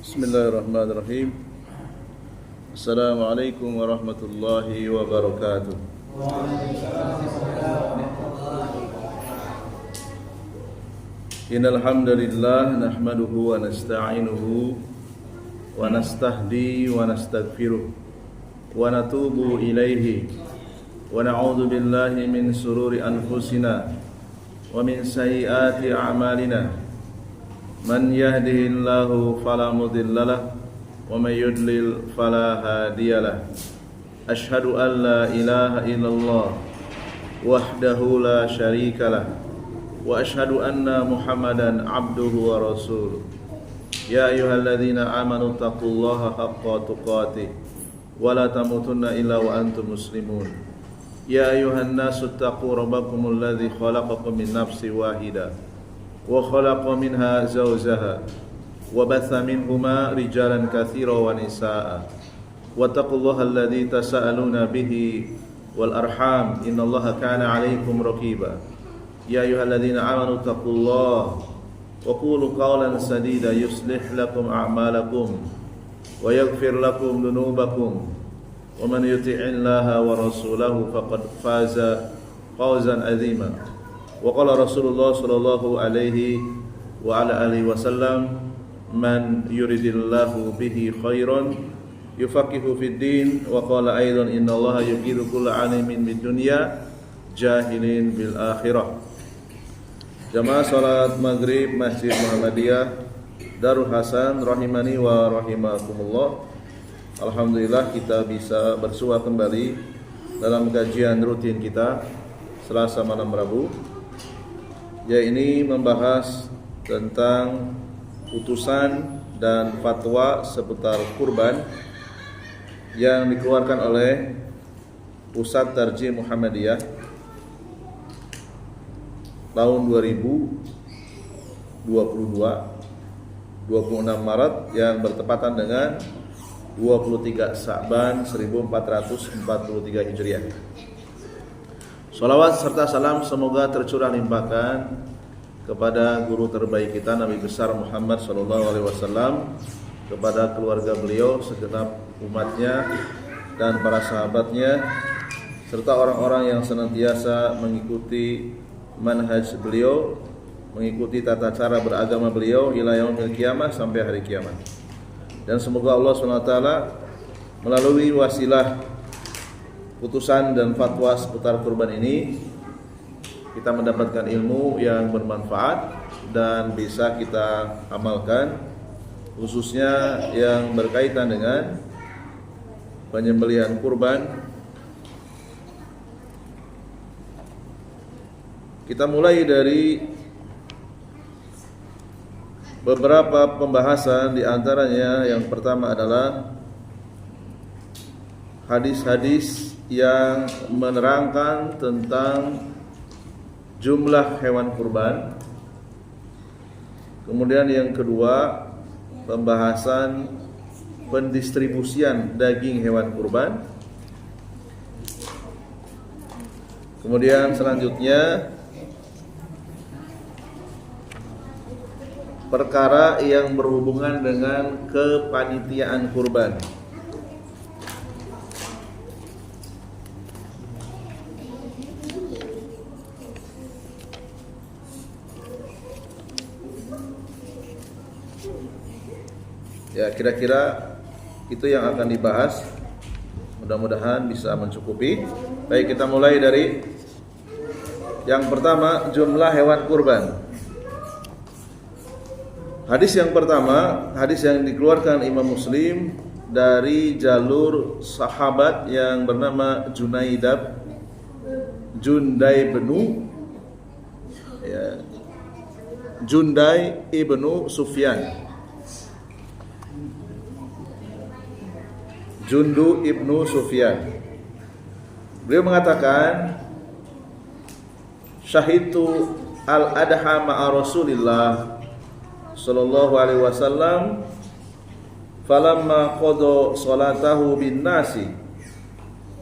Bismillahirrahmanirrahim. Assalamualaikum warahmatullahi wabarakatuh. Innal hamdalillah nahmaduhu wa nasta'inuhu wa nastahdi wa nastaghfiruh wa natubu ilaihi wa na'udzu billahi min sururi anfusina wa min sayyiati a'malina. Man yahdihillahu fala mudhillalah wa may yudlil fala hadiyalah. Asyhadu an la ilaha illallah wahdahu la syarikalah wa asyhadu anna Muhammadan abduhu wa rasuluh. Ya ayyuhalladzina amanu taqullaha haqqa tuqatih wa la tamutunna illa wa antum muslimun. Ya ayyuhan nasu taqu rabbakumul ladzi khalaqakum min nafsin wahidah wa khalaqa minha zawjaha wa batha minhuma rijalan katsiran wa nisaa'a wattaqullaha alladzi tasaaluna bihi wal arham innallaha kana 'alaikum raqiba. Ya ayyuhalladzina amanu taqullaha wa qulu qawlan sadida yuslih lakum a'malakum wa yaghfir lakum dhunubakum wa man yuti'illaha wa rasulahu faqad faza fawzan 'azima. Wa qala Rasulullah sallallahu alaihi wa ala alihi wasallam, man yuridillahu bihi khairan yufaqihu fid din. Wa qala aidan innallaha yuqiru kulla alimin bid dunya jahilin bil akhirah. Jamaah salat maghrib Masjid Muhammadiyah Darul Hasan rahimani wa rahimakumullah. Alhamdulillah kita bisa bersua kembali dalam kajian rutin kita Selasa malam Rabu. Ya, ini membahas tentang putusan dan fatwa seputar kurban yang dikeluarkan oleh Pusat Tarjih Muhammadiyah tahun 2022 26 Maret yang bertepatan dengan 23 Sa'ban 1443 Hijriah. Salawat serta salam semoga tercurah limpahkan kepada guru terbaik kita Nabi besar Muhammad SAW, kepada keluarga beliau, segenap umatnya dan para sahabatnya, serta orang-orang yang senantiasa mengikuti manhaj beliau, mengikuti tata cara beragama beliau ila yaumil qiyamah, sampai hari kiamat. Dan semoga Allah SWT melalui wasilah putusan dan fatwa seputar kurban ini kita mendapatkan ilmu yang bermanfaat dan bisa kita amalkan, khususnya yang berkaitan dengan penyembelihan kurban. Kita mulai dari beberapa pembahasan, di antaranya yang pertama adalah hadis-hadis yang menerangkan tentang jumlah hewan kurban. Kemudian yang kedua, pembahasan pendistribusian daging hewan kurban. Kemudian selanjutnya perkara yang berhubungan dengan kepanitiaan kurban. Ya, kira-kira itu yang akan dibahas. Mudah-mudahan bisa mencukupi. Baik, kita mulai dari yang pertama, jumlah hewan kurban. Hadis yang pertama, hadis yang dikeluarkan Imam Muslim dari jalur sahabat yang bernama Jundai ibnu Sufyan. Jundu ibnu Sufyan. Beliau mengatakan, syahidtu al-adha ma'a Rasulillah sallallahu alaihi wasallam falamma qada salatahu bin nasi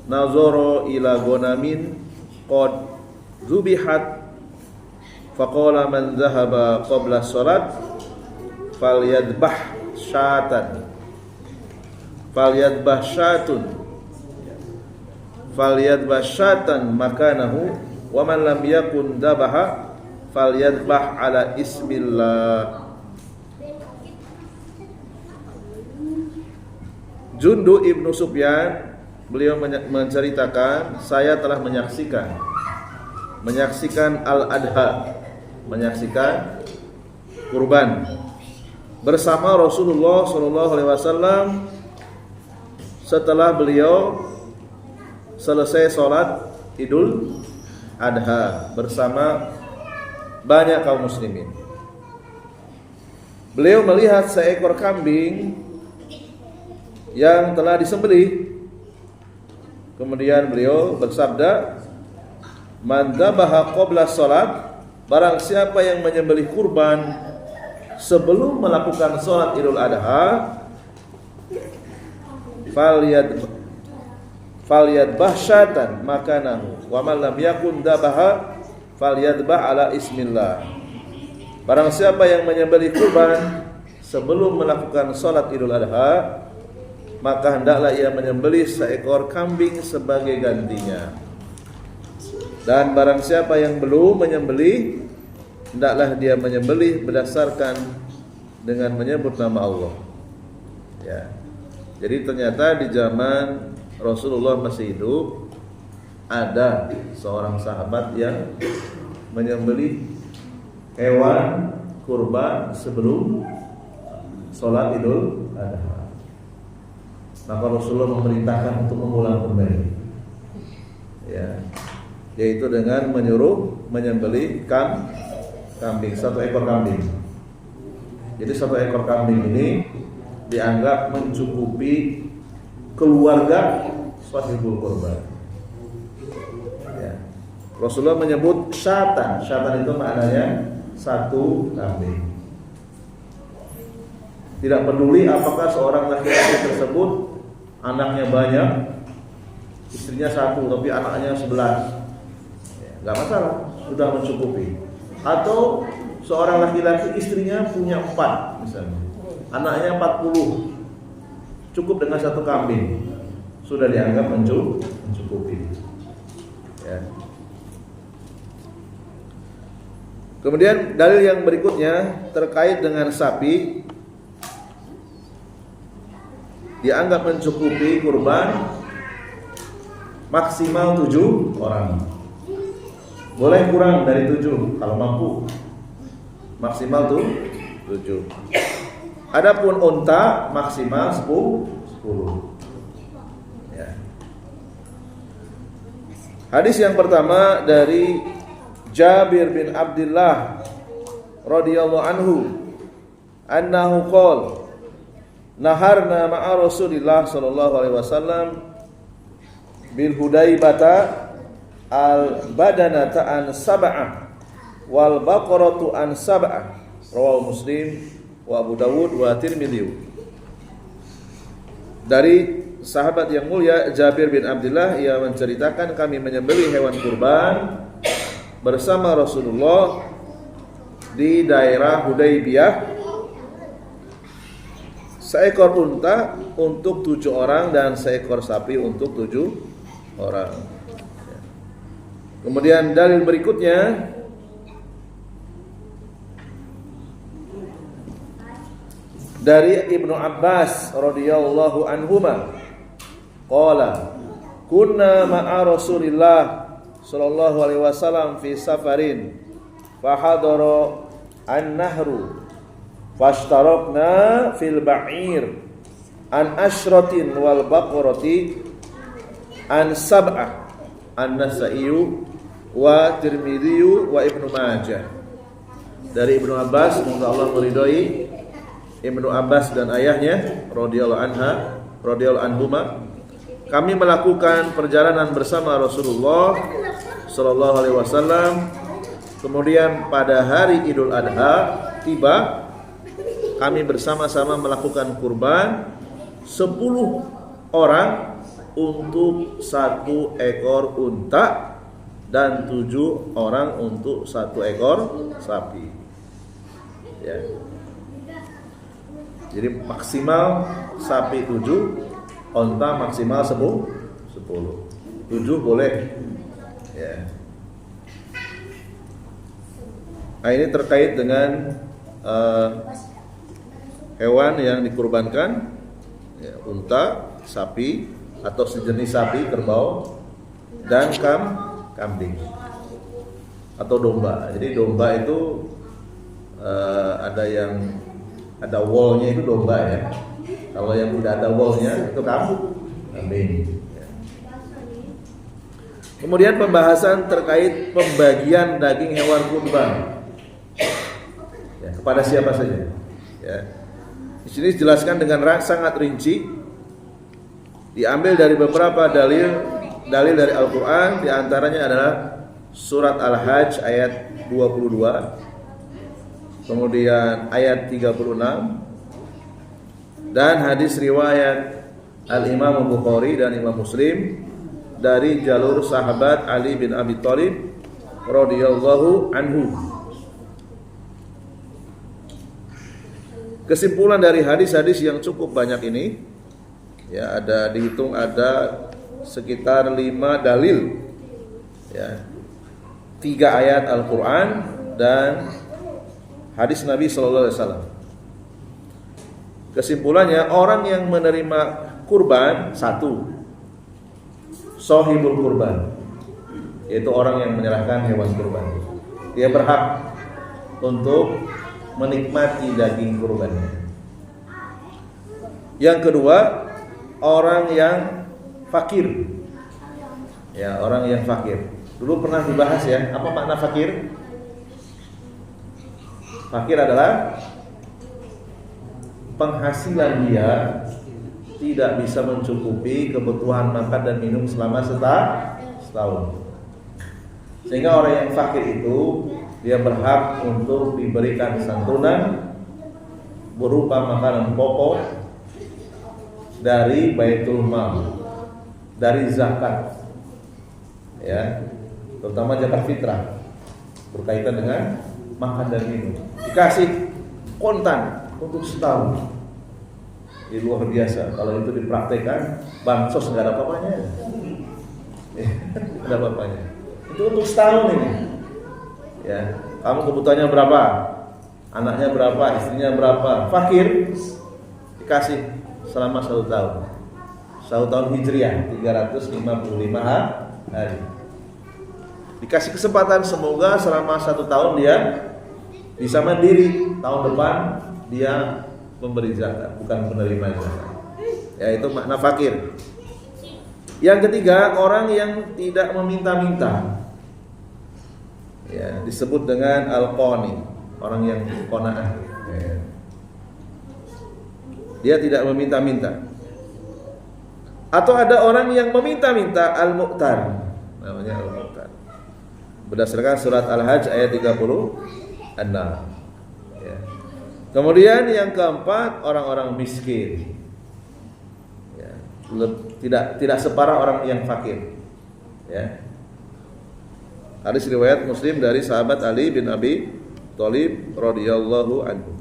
nazara ila gonamin qad zubihat faqala man dhahaba qabla salat falyadbah syatan. Falyadbah syatun. Falyadbah syatan makanahu wa man lam yakun dabaha falyadbah ala ismillah. Jundu ibnu Sufyan, beliau menceritakan, saya telah menyaksikan al-adha, menyaksikan kurban bersama Rasulullah SAW setelah beliau selesai sholat Idul Adha bersama banyak kaum muslimin. Beliau melihat seekor kambing yang telah disembelih. Kemudian beliau bersabda, man dzabaha qabla sholat, barang siapa yang menyembelih kurban sebelum melakukan sholat Idul Adha, falyadbah syatan makanahu wa man lam yakun dzabaha falyadbah ala ismillah. Barang siapa yang menyembelih kurban sebelum melakukan sholat Idul Adha, maka hendaklah ia menyembelih seekor kambing sebagai gantinya. Dan barang siapa yang belum menyembelih, hendaklah dia menyembelih berdasarkan dengan menyebut nama Allah. Ya. Jadi ternyata di zaman Rasulullah masih hidup, ada seorang sahabat yang menyembelih hewan kurban sebelum sholat Idul Adha. Maka Rasulullah memerintahkan untuk mengulang kembali, ya, yaitu dengan menyuruh menyembelih kambing, satu ekor kambing. Jadi satu ekor kambing ini dianggap mencukupi keluarga sahibul kurban. Ya. Rasulullah menyebut syatan. Syatan itu maknanya satu kambing. Tidak peduli apakah seorang laki-laki tersebut anaknya banyak, istrinya satu, tapi anaknya 11, ya, gak masalah, sudah mencukupi. Atau seorang laki-laki istrinya punya 4 misalnya, anaknya 40, cukup dengan satu kambing, sudah dianggap mencukupi. Ya. Kemudian dalil yang berikutnya terkait dengan sapi, dianggap mencukupi kurban maksimal 7 orang. Boleh kurang dari 7 kalau mampu. Maksimal 7. Adapun unta maksimal 10. Ya. Hadis yang pertama dari Jabir bin Abdullah radhiyallahu anhu, annahu qala naharna ma'a Rasulillah sallallahu alaihi wasallam bil Hudaybata al badanata an sab'ah wal baqaratu an sab'ah, rawahu Muslim wa Abu Dawud wa Tirmidzi. Dari sahabat yang mulia Jabir bin Abdullah, ia menceritakan kami menyembelih hewan kurban bersama Rasulullah di daerah Hudaybiyah, seekor unta untuk 7 orang dan seekor sapi untuk 7 orang. Kemudian dalil berikutnya dari Ibnu Abbas radhiyallahu anhuma, qala kunna ma'a Rasulillah sallallahu alaihi wasallam fi safarin fa hadara an-nahru fashtarakna fil ba'ir an ashratin wal baqarati an sab'ah, an-Nasa'i wa Tirmidzi wa Ibnu Majah. Dari Ibnu Abbas, semoga Allah meridhai Ibnu Abbas dan ayahnya radhiyallahu anhuma, kami melakukan perjalanan bersama Rasulullah sallallahu alaihi wasallam. Kemudian pada hari Idul Adha tiba, kami bersama-sama melakukan kurban 10 orang untuk 1 ekor unta dan 7 orang untuk 1 ekor sapi. Ya. Jadi maksimal sapi 7, onta maksimal 10. 7 boleh. Ya. Nah, ini terkait dengan hewan yang dikurbankan, ya, unta, sapi atau sejenis sapi, kerbau, dan kambing atau domba. Jadi domba itu ada wallnya itu domba ya. Kalau yang tidak ada wallnya itu kambing. Ya. Kemudian pembahasan terkait pembagian daging hewan kurban, ya, kepada siapa saja. Ya. Di sini dijelaskan dengan sangat rinci, diambil dari beberapa dalil dari Al-Quran. Di antaranya adalah surat Al-Hajj ayat 22, kemudian ayat 36, dan hadis riwayat Al-Imam Bukhari dan Imam Muslim dari jalur sahabat Ali bin Abi Thalib radhiyallahu anhu. Kesimpulan dari hadis-hadis yang cukup banyak ini, ya, dihitung ada sekitar 5 dalil, ya, 3 ayat Al-Quran dan hadis Nabi Sallallahu Alaihi Wasallam. Kesimpulannya, orang yang menerima kurban, 1, shahibul kurban, yaitu orang yang menyerahkan hewan kurban. Dia berhak untuk menikmati daging kurbannya. Yang kedua, orang yang fakir. Ya, orang yang fakir. Dulu pernah dibahas ya, apa makna fakir? Fakir adalah penghasilan dia tidak bisa mencukupi kebutuhan makan dan minum selama setahun. Sehingga orang yang fakir itu dia berhak untuk diberikan santunan berupa makanan pokok dari Baitul Mal, dari zakat, ya, terutama zakat fitrah berkaitan dengan makan dan minum. Dikasih kontan untuk setahun. Ini luar biasa. Kalau itu dipraktekkan, bansos nggak ada apa-apanya. Nggak ada apa-apanya. Itu untuk setahun ini. Ya, kamu kebutuhannya berapa? Anaknya berapa? Istrinya berapa? Fakir, dikasih selama 1 tahun. 1 tahun Hijriah, 355 hari. Dikasih kesempatan, semoga selama 1 tahun dia bisa mandiri. Tahun depan dia memberi zakat, bukan penerima zakat. Ya, itu makna fakir. Yang ketiga, orang yang tidak meminta-minta. Ya, disebut dengan al-qani, orang yang qanaah. Ya. Dia tidak meminta-minta. Atau ada orang yang meminta-minta, al-mu'tar, namanya al-mu'tar. Berdasarkan surat Al-Hajj ayat 36. Ya. Kemudian yang keempat, orang-orang miskin. Ya, tidak separah orang yang fakir. Ya. Hadis riwayat Muslim dari sahabat Ali bin Abi Thalib radhiyallahu anhu.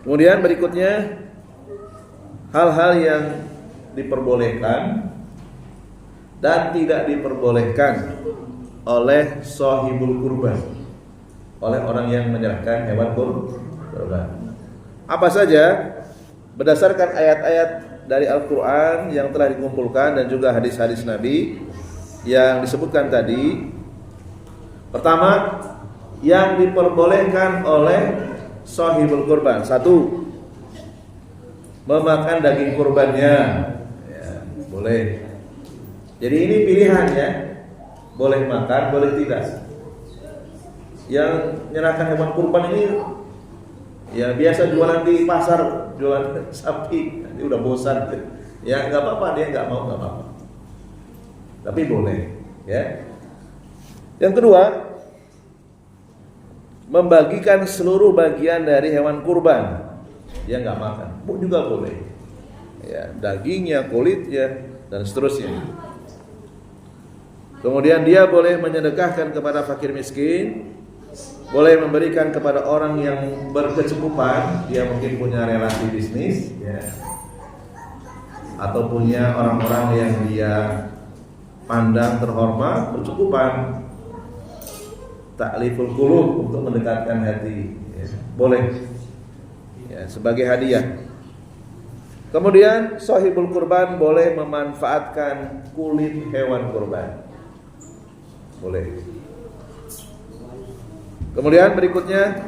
Kemudian berikutnya, hal-hal yang diperbolehkan dan tidak diperbolehkan oleh shahibul kurban, oleh orang yang menyerahkan hewan kurban. Apa saja? Berdasarkan ayat-ayat dari Al-Quran yang telah dikumpulkan dan juga hadis-hadis Nabi yang disebutkan tadi. Pertama, yang diperbolehkan oleh shahibul kurban, 1, memakan daging kurbannya, ya, boleh. Jadi ini pilihan ya, boleh makan, boleh tidak. Yang menyerahkan hewan kurban ini ya biasa jualan di pasar, jualan sapi, ini udah bosan. Ya nggak apa-apa, dia nggak mau, nggak apa-apa. Tapi boleh, ya. Yang kedua, membagikan seluruh bagian dari hewan kurban. Dia nggak makan, juga boleh. Ya, dagingnya, kulitnya, dan seterusnya. Kemudian dia boleh menyedekahkan kepada fakir miskin boleh memberikan kepada orang yang berkecukupan, dia mungkin punya relasi bisnis, ya, atau punya orang-orang yang dia pandang terhormat, berkecukupan, ta'liful qulub, untuk mendekatkan hati, ya, boleh, ya, sebagai hadiah. Kemudian sahibul kurban boleh memanfaatkan kulit hewan kurban, boleh. Kemudian berikutnya,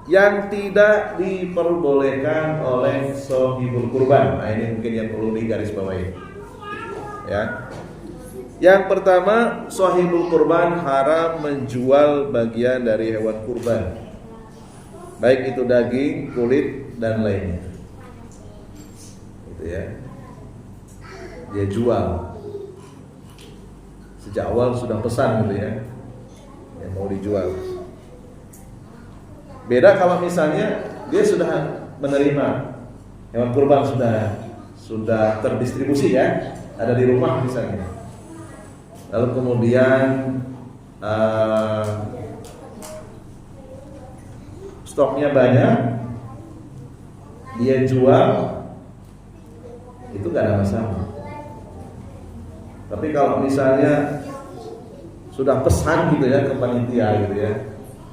yang tidak diperbolehkan oleh sahibul kurban. Nah, ini mungkin yang perlu digarisbawahi, ya. Yang pertama, sahibul kurban haram menjual bagian dari hewan kurban, baik itu daging, kulit, dan lainnya. Gitu ya. Dia jual. Sejak awal sudah pesan gitu ya, yang mau dijual. Beda kalau misalnya dia sudah menerima hewan kurban, sudah terdistribusi, ya, ada di rumah misalnya. Lalu kemudian stoknya banyak, dia jual, itu gak ada masalah. Tapi kalau misalnya sudah pesan gitu ya ke panitia gitu ya,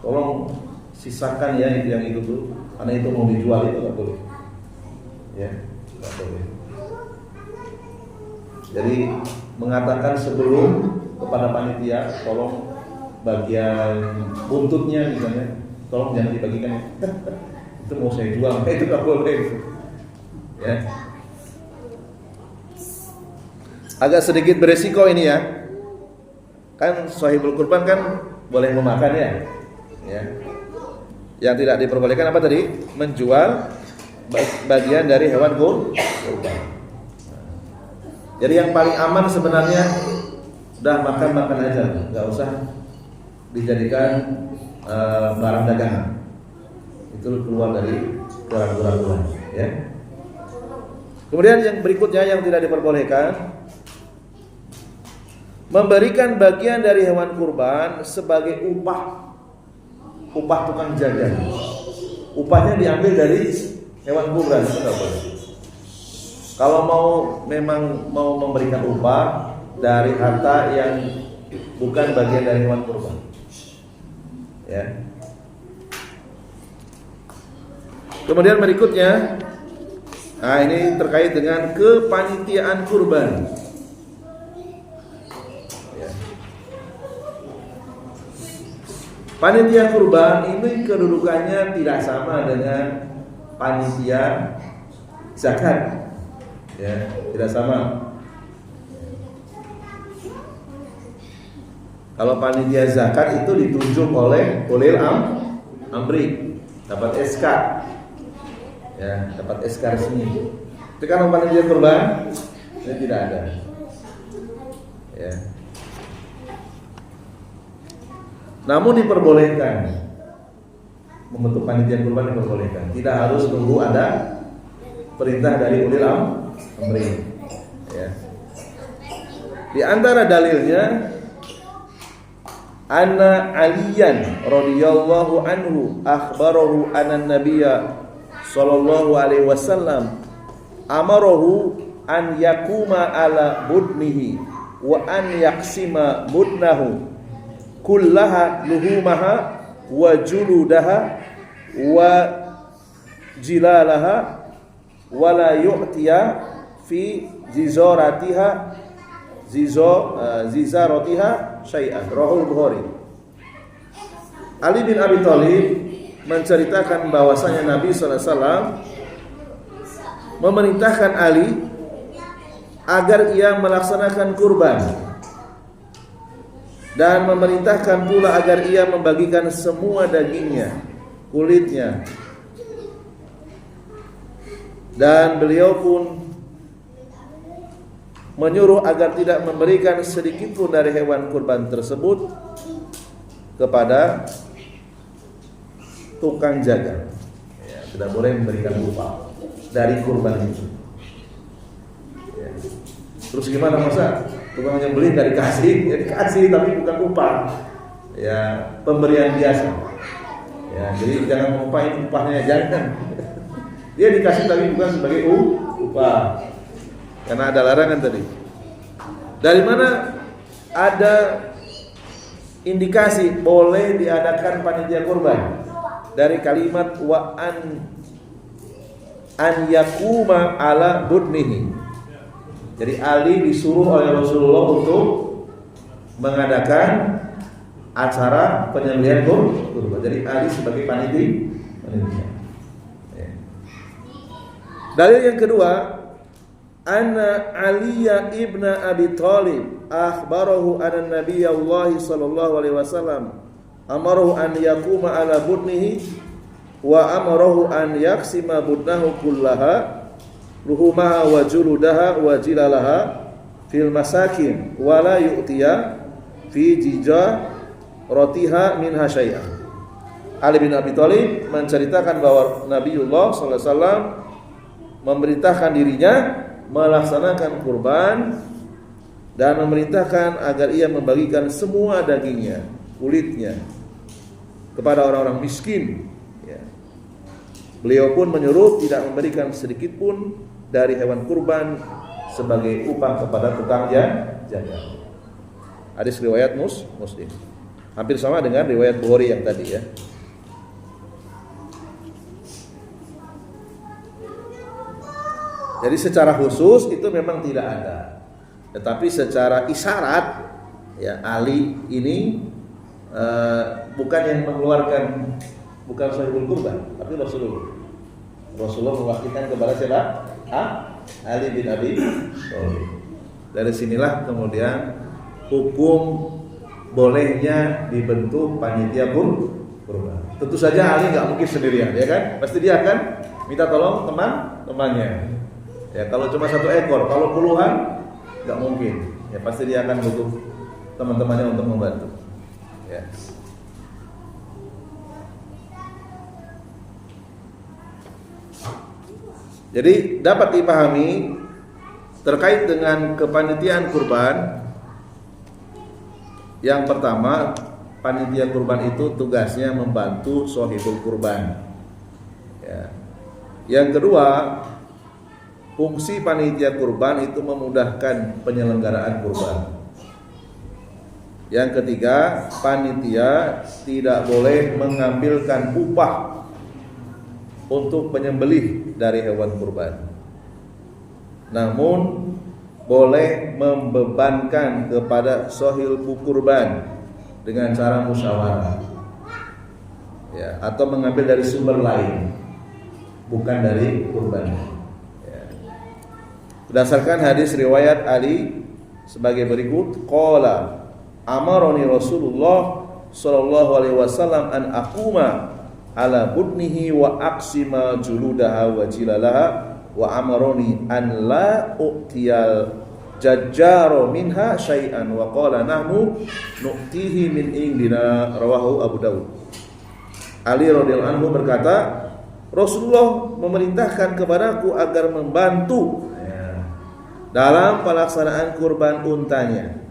tolong sisakan ya yang itu tuh, karena itu mau dijual, itu nggak boleh, ya, nggak boleh. Jadi mengatakan sebelum kepada panitia, tolong bagian buntutnya misalnya, tolong jangan dibagikan, itu mau saya jual, itu nggak boleh, ya. Agak sedikit beresiko ini ya, kan sahibul kurban kan boleh memakan ya, ya. Yang tidak diperbolehkan apa tadi? Menjual bagian dari hewan kurban. Jadi yang paling aman sebenarnya udah makan aja, nggak usah dijadikan barang dagangan. Itu keluar dari kurang-kurang, ya. Kemudian yang berikutnya yang tidak diperbolehkan, memberikan bagian dari hewan kurban sebagai upah tukang jaga. Upahnya diambil dari hewan kurban, itu nggak boleh. Kalau memang mau memberikan upah dari harta yang bukan bagian dari hewan kurban, ya. Kemudian berikutnya, nah ini terkait dengan kepanitiaan kurban. Panitia kurban ini kedudukannya tidak sama dengan panitia zakat, ya, tidak sama. Kalau panitia zakat itu ditunjuk oleh ulil amri, dapat SK, ya, dapat SK resmi. Tapi kalau panitia kurban ini tidak ada, ya. Namun diperbolehkan membentuk panitia kurban, diperbolehkan. Tidak harus tunggu ada perintah dari ulil amri, ya. Di antara dalilnya, anna Aliyan radhiyallahu anhu akhbarahu anna nabiyya sallallahu alaihi wasallam amarahu an yakuma ala budnihi wa an yaksima budnahu kullaha luhumaha wa juludaha wa jilalaha wa la yu'tiya fi zizaratiha syai'an. Rahul Bukhari. Ali bin Abi Thalib menceritakan bahwasanya Nabi sallallahu alaihi wasallam memerintahkan Ali agar ia melaksanakan kurban, dan memerintahkan pula agar ia membagikan semua dagingnya, kulitnya. Dan beliau pun menyuruh agar tidak memberikan sedikit pun dari hewan kurban tersebut kepada tukang jaga, ya, tidak boleh memberikan upah dari kurban itu, ya. Terus gimana, masa tukang yang beli nggak dikasih? Ya dikasih, tapi bukan upah, ya, pemberian biasa, Ya, jadi jangan ngupahin upahnya, jangan. Dia dikasih tapi bukan sebagai upah. Karena ada larangan tadi. Dari mana ada indikasi boleh diadakan panitia kurban? Dari kalimat wa an yakuma ala budnihi. Jadi Ali disuruh oleh Rasulullah untuk mengadakan acara penyembelihan kurban. Jadi Ali sebagai panitia. Ya. Dalil yang kedua, anna Aliya ibn Abi Thalib akhbarahu anna Nabiyullah sallallahu alaihi wasallam amarahu an yakuma ala budnihi wa amarahu an yaksima budnahu kullaha luhumaha wa juludaha wa jilalaha fil masakin wa la yu'tiya fi jija rotiha minha syai'an. Ali bin Abi Thalib menceritakan bahwa Nabiullah sallallahu alaihi wasallam memerintahkan dirinya melaksanakan kurban dan memerintahkan agar ia membagikan semua dagingnya, kulitnya kepada orang-orang miskin. Ya. Beliau pun menyuruh tidak memberikan sedikit pun dari hewan kurban sebagai upah kepada tukang jaga. Hadis riwayat Muslim. Hampir sama dengan riwayat Bukhari yang tadi ya. Jadi secara khusus itu memang tidak ada. Tetapi secara isyarat ya Ali ini bukan yang mengeluarkan, bukan sahibul kurban, tapi Rasulullah mewakilkan kepada siapa? Ali bin Abi Thalib. Dari sinilah kemudian hukum bolehnya dibentuk panitia kurban. Tentu saja Ali nggak mungkin sendirian, ya kan? Pasti dia akan minta tolong teman-temannya. Ya kalau cuma satu ekor, kalau puluhan nggak mungkin. Ya pasti dia akan butuh teman-temannya untuk membantu. Ya. Jadi dapat dipahami terkait dengan kepanitiaan kurban. Yang pertama, panitia kurban itu tugasnya membantu shahibul kurban. Ya. Yang kedua, fungsi panitia kurban itu memudahkan penyelenggaraan kurban. Yang ketiga, panitia tidak boleh mengambilkan upah untuk penyembelih dari hewan kurban. Namun boleh membebankan kepada shahibul kurban dengan cara musyawarah. Ya, atau mengambil dari sumber lain, bukan dari kurban. Berdasarkan hadis riwayat Ali sebagai berikut, qala amaroni Rasulullah sallallahu alaihi wasallam an aquma ala budnihi wa aqsima juludaha wa jilalaha wa amaroni an la u'tiyal jajjaro minha syai'an wa qala nahnu nu'tihi min indina, rawahu Abu Dawud. Ali radhiyallahu anhu berkata, Rasulullah memerintahkan kepadaku agar membantu dalam pelaksanaan kurban untanya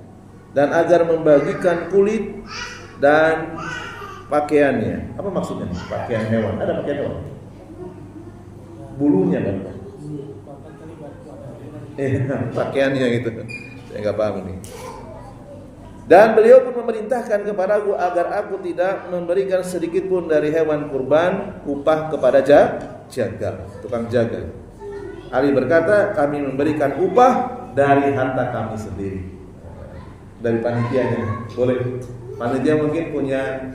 dan agar membagikan kulit dan pakaiannya. Apa maksudnya? Pakaian hewan. Ada pakaian hewan? Bulunya kan? Pakaiannya gitu. Saya nggak paham ini. Dan beliau pun memerintahkan kepadaku agar aku tidak memberikan sedikit pun dari hewan kurban upah kepada jaga, tukang jaga. Ali berkata, kami memberikan upah dari harta kami sendiri, dari panitianya. Boleh. Panitia mungkin punya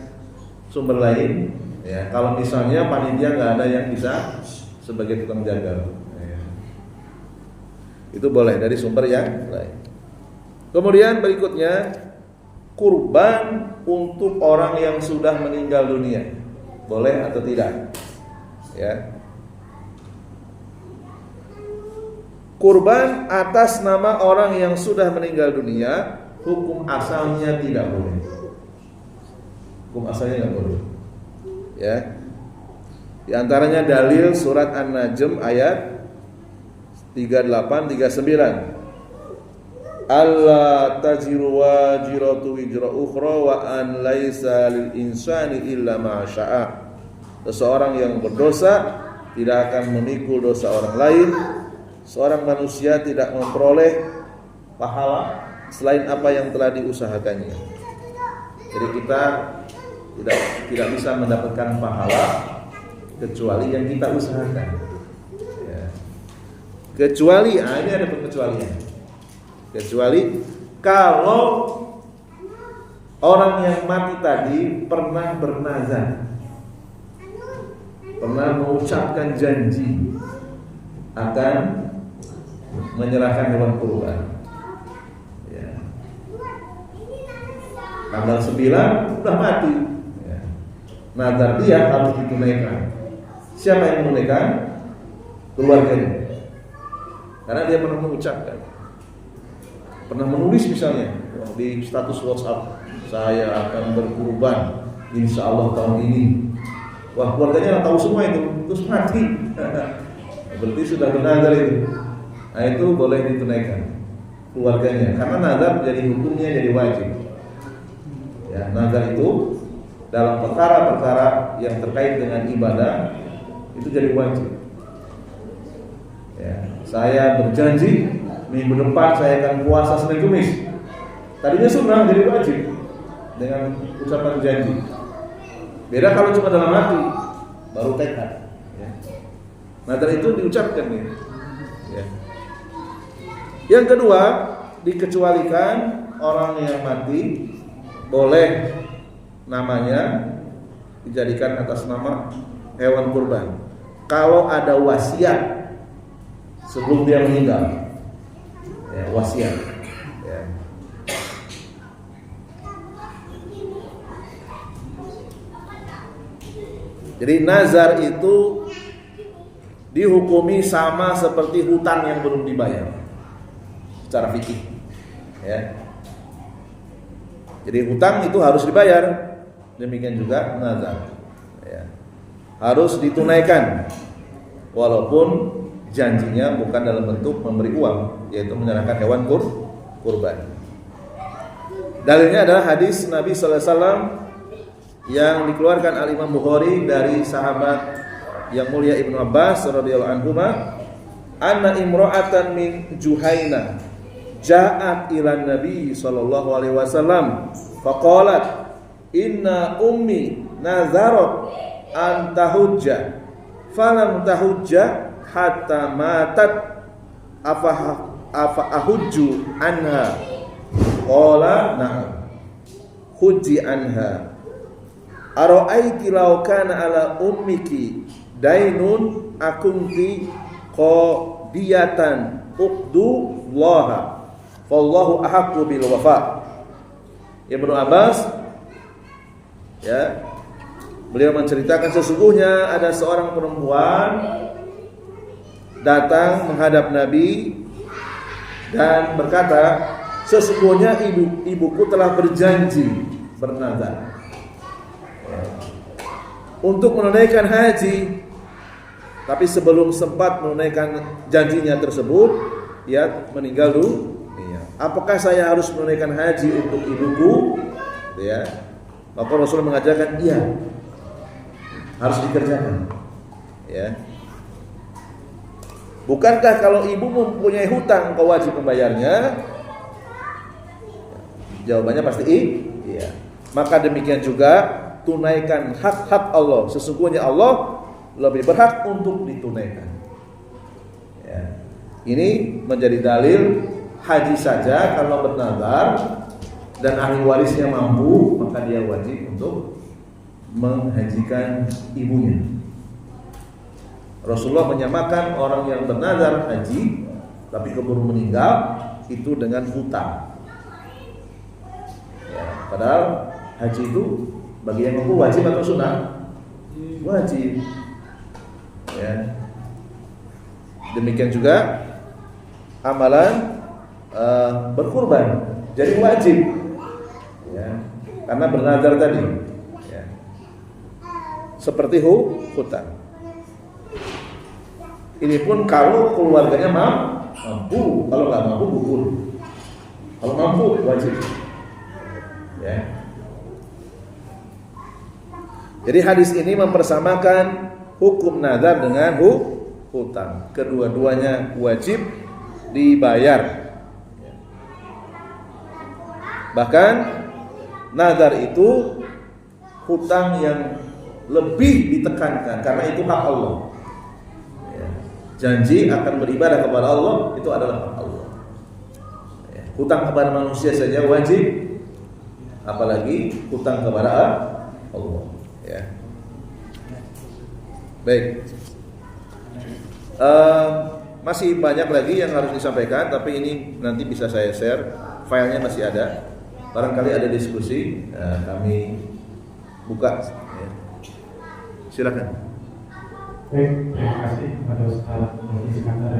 sumber lain. Ya, kalau misalnya panitia nggak ada yang bisa sebagai tukang jaga, ya, itu boleh dari sumber yang lain. Kemudian berikutnya, kurban untuk orang yang sudah meninggal dunia, boleh atau tidak? Ya. Kurban atas nama orang yang sudah meninggal dunia, hukum asalnya tidak boleh. Hukum asalnya tidak boleh. Ya. Di antaranya dalil surat An-Najm ayat 38-39. Alla taziru wajiratu wizra ukhra wa an laisa lil insani illa ma syaa. Seseorang yang berdosa tidak akan memikul dosa orang lain. Seorang manusia tidak memperoleh pahala selain apa yang telah diusahakannya. Jadi kita tidak bisa mendapatkan pahala kecuali yang kita usahakan. Ya. Kecuali, ini ada pengecualian. Kecuali kalau orang yang mati tadi pernah bernazar, pernah mengucapkan janji akan menyerahkan hewan kurban. Ya. Tanggal 9 udah mati. Ya. Nazar dia harus ditunaikan. Siapa yang menunaikan? Keluarganya. Karena dia pernah mengucapkan, pernah menulis misalnya di status WhatsApp, saya akan berkurban insya Allah tahun ini. Wah, keluarganya tahu semua itu, terus mati. Berarti sudah bernazar itu. Nah, itu boleh ditunaikan keluarganya, karena nazar jadi hukumnya jadi wajib. Ya, nazar itu dalam perkara-perkara yang terkait dengan ibadah itu jadi wajib. Ya, saya berjanji minggu depan saya akan puasa Senin Kamis. Tadinya sunnah jadi wajib dengan ucapan janji. Beda kalau cuma dalam hati, baru tekad. Ya. Nazar itu diucapkan nih. Ya. Yang kedua, dikecualikan orang yang mati boleh namanya dijadikan atas nama hewan kurban. Kalau ada wasiat sebelum dia meninggal, ya, wasiat. Ya. Jadi nazar itu dihukumi sama seperti hutang yang belum dibayar secara fikih. Ya. Jadi hutang itu harus dibayar, demikian juga nazar. Ya. Harus ditunaikan, walaupun janjinya bukan dalam bentuk memberi uang, yaitu menyerahkan hewan kurban. Dalilnya adalah hadis Nabi sallallahu alaihi wasallam yang dikeluarkan Al-Imam Bukhari dari sahabat yang mulia Ibnu Abbas radhiyallahu anhuma, anna imra'atan min Juhaina ja'at ila Nabi sallallahu alaihi wasallam faqalat inna ummi nazarat an tahujja falam tahujja hatta matat afa ahujju anha qala na'am hujji anha ara'aiti law kana ala ummiki dainun akunti qadiyatan uqdu Allah wallahu ahaqqu bil wafa. Ibnu Abbas, ya, beliau menceritakan sesungguhnya ada seorang perempuan datang menghadap Nabi dan berkata, sesungguhnya ibuku telah berjanji bernazar untuk menunaikan haji, tapi sebelum sempat menunaikan janjinya tersebut, ia meninggal dunia. Apakah saya harus menunaikan haji untuk ibuku? Ya, maka Rasul mengajarkan iya, harus dikerjakan. Ya. Bukankah kalau ibu mempunyai hutang kau wajib membayarnya? Jawabannya pasti iya. Maka demikian juga tunaikan hak-hak Allah. Sesungguhnya Allah lebih berhak untuk ditunaikan. Ya. Ini menjadi dalil haji saja kalau bernazar dan ahli warisnya mampu, maka dia wajib untuk menghajikan ibunya. Rasulullah menyamakan orang yang bernazar haji tapi keburu meninggal itu dengan hutang. Ya, padahal haji itu bagi yang mampu wajib atau sunnah? Wajib. Ya. Demikian juga amalan berkurban jadi wajib. Ya. Karena bernazar tadi. Ya. Seperti hutang. Ini pun kalau keluarganya mampu, kalau nggak mampu gugur. Kalau mampu wajib. Ya. Jadi hadis ini mempersamakan hukum nazar dengan hutang. Kedua-duanya wajib dibayar. Bahkan nazar itu hutang yang lebih ditekankan karena itu hak Allah. Janji akan beribadah kepada Allah itu adalah hak Allah. Hutang kepada manusia saja wajib, apalagi hutang kepada Allah. Ya. Baik. Masih banyak lagi yang harus disampaikan, tapi ini nanti bisa saya share, filenya masih ada. Barangkali ada diskusi, kami buka. Ya. Silakan. Baik, terima kasih kepada Ustaz Iskandar.